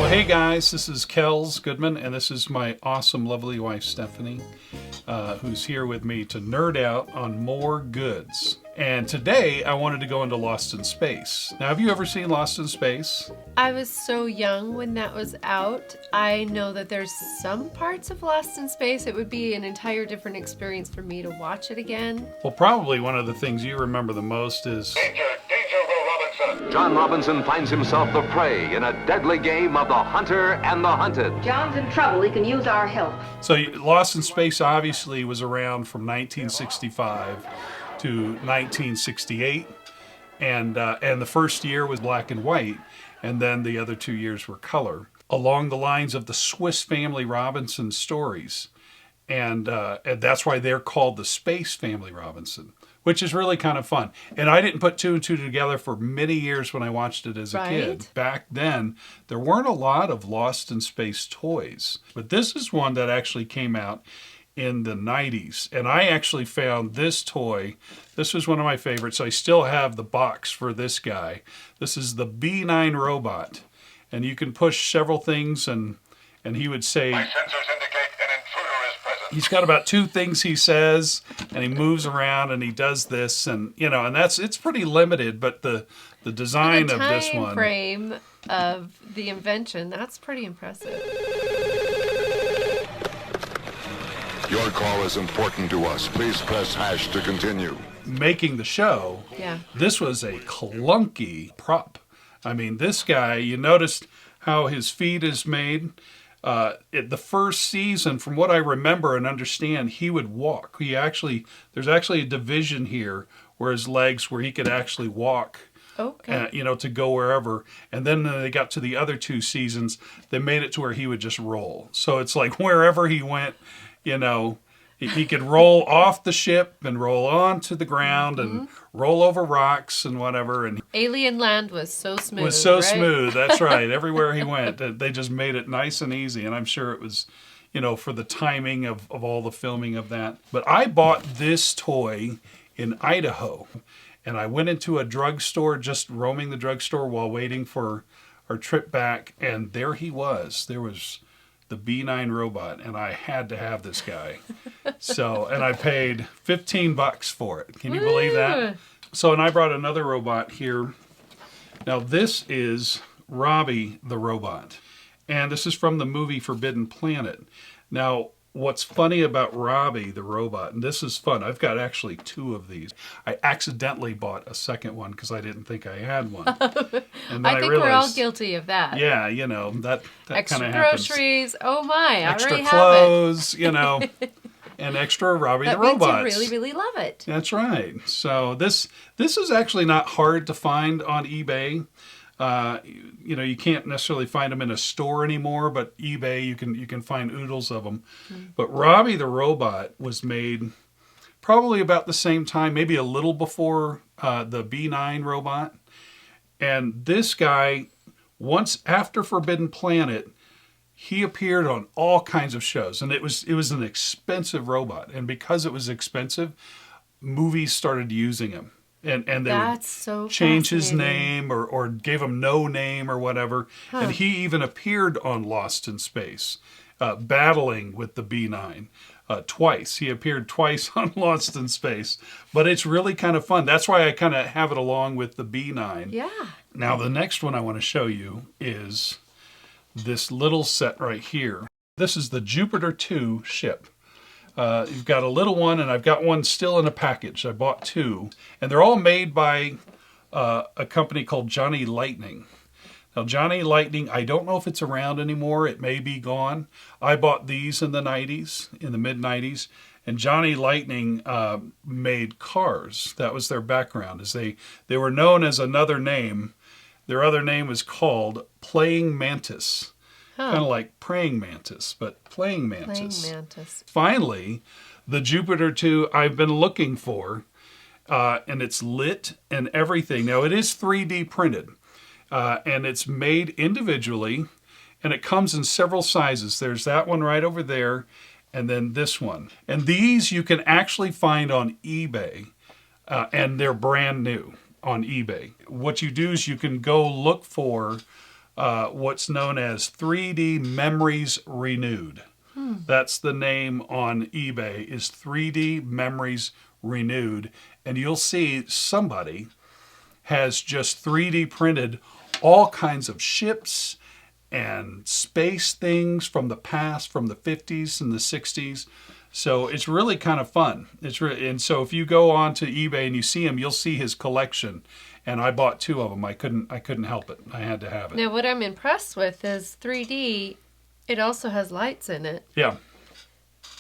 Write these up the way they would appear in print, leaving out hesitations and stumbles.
Hey guys, this is Kels Goodman, and this is my awesome, lovely wife Stephanie, who's here with me to nerd out on more goods. And today I wanted to go into Lost in Space. Now, have you ever seen Lost in Space? I was so young when that was out. I know that there's some parts of Lost in Space. It would be an entire different experience for me to watch it again. Well, probably one of the things you remember the most is... Danger, Will Robinson! John Robinson finds himself the prey in a deadly game of the hunter and the hunted. John's in trouble. He can use our help. So Lost in Space obviously was around from 1965 to 1968, and the first year was black and white, and then the other 2 years were color, along the lines of the Swiss Family Robinson stories, and that's why they're called the Space Family Robinson, which is really kind of fun. And I didn't put two and two together for many years when I watched it as a kid. Back then, there weren't a lot of Lost in Space toys, but this is one that actually came out in the 90s. And I actually found this toy. This was one of my favorites. I still have the box for this guy. This is the B-9 Robot. And you can push several things, and he would say... My sensors indicate an intruder is present. He's got about two things he says, and he moves around and he does this, and and it's pretty limited, but the design of this one... The time frame of the invention, that's pretty impressive. Your call is important to us. Please press hash to continue. Making the show, This was a clunky prop. I mean, this guy, you noticed how his feet is made. The first season, from what I remember and understand, he would walk. There's actually a division here where his legs, where he could actually walk. Okay. To go wherever. And then they got to the other two seasons, they made it to where he would just roll. So it's like wherever he went, he could roll off the ship and roll onto the ground and roll over rocks and whatever. And Alien Land was so smooth. Was so right? smooth. That's right. Everywhere he went, they just made it nice and easy. And I'm sure it was, for the timing of all the filming of that. But I bought this toy in Idaho. And I went into a drugstore, just roaming the drugstore while waiting for our trip back. And there he was. There was the B-9 Robot, and I had to have this guy. And I paid $15 for it. Can you believe that? So, and I brought another robot here. Now, this is Robbie the Robot, and this is from the movie Forbidden Planet. Now, what's funny about Robbie the Robot, and this is fun, I've got actually two of these. I accidentally bought a second one because I didn't think I had one. And then I think we're all guilty of that. Yeah, that extra kind of happens. groceries. Oh my, extra I already clothes, have it. and extra Robbie that the Robot. That means you really, really love it. That's right. So this is actually not hard to find on eBay. You can't necessarily find them in a store anymore, but eBay, you can find oodles of them. But Robbie the Robot was made probably about the same time, maybe a little before the B-9 Robot. And this guy, once after Forbidden Planet, he appeared on all kinds of shows, and it was an expensive robot. And because it was expensive, movies started using him. And they would change his name or gave him no name or whatever. And he even appeared on Lost in Space, battling with the B-9 twice. He appeared twice on Lost in Space. But it's really kind of fun. That's why I kind of have it along with the B-9. Yeah. Now, the next one I want to show you is this little set right here. This is the Jupiter 2 ship. You've got a little one, and I've got one still in a package. I bought two, and they're all made by a company called Johnnylightning. Now, Johnnylightning, I don't know if it's around anymore. It may be gone. I bought these in the 90s, in the mid-90s, and Johnnylightning made cars. That was their background. They were known as another name. Their other name was called Playing Mantis. Kind of like praying mantis, but playing mantis. Playing mantis. Finally, the Jupiter 2 I've been looking for, and it's lit and everything. Now, it is 3D printed, and it's made individually, and it comes in several sizes. There's that one right over there, and then this one. And these you can actually find on eBay, and they're brand new on eBay. What you do is you can go look for what's known as 3D Memories Renewed. That's the name on eBay, is 3D Memories Renewed. And you'll see somebody has just 3D printed all kinds of ships and space things from the past, from the 50s and the 60s. So it's really kind of fun. And so if you go on to eBay and you see him, you'll see his collection. And I bought 2 of them. I couldn't help it. I had to have it. Now, what I'm impressed with is 3D. It also has lights in it. Yeah.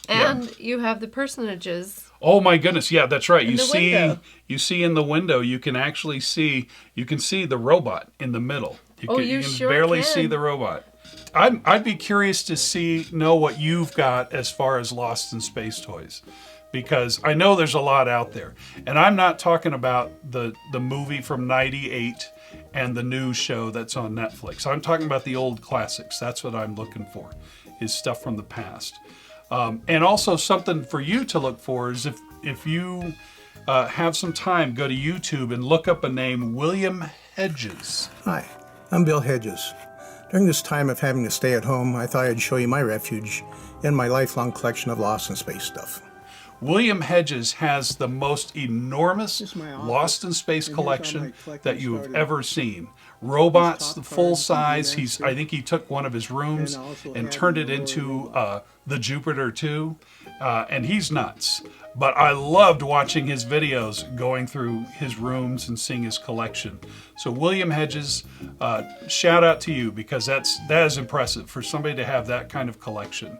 And you have the personages. Oh my goodness! Yeah, that's right. In the window. You see in the window. You can actually see. You can see the robot in the middle. You can sure barely can. see the robot. I'd be curious to know what you've got as far as Lost in Space toys, because I know there's a lot out there, and I'm not talking about the movie from '98 and the new show that's on Netflix. I'm talking about the old classics. That's what I'm looking for, is stuff from the past. And also something for you to look for is if you have some time, go to YouTube and look up a name, William Hedges. Hi, I'm Bill Hedges. During this time of having to stay at home, I thought I'd show you my refuge and my lifelong collection of Lost in Space stuff. William Hedges has the most enormous Lost in Space collection that you have ever seen. Robots, the full size. I think he took one of his rooms and turned it into the Jupiter 2. And he's nuts. But I loved watching his videos, going through his rooms and seeing his collection. So William Hedges, shout out to you, because that is impressive for somebody to have that kind of collection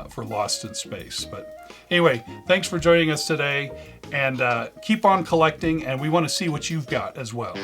for Lost in Space. But anyway, thanks for joining us today, and keep on collecting, and we want to see what you've got as well.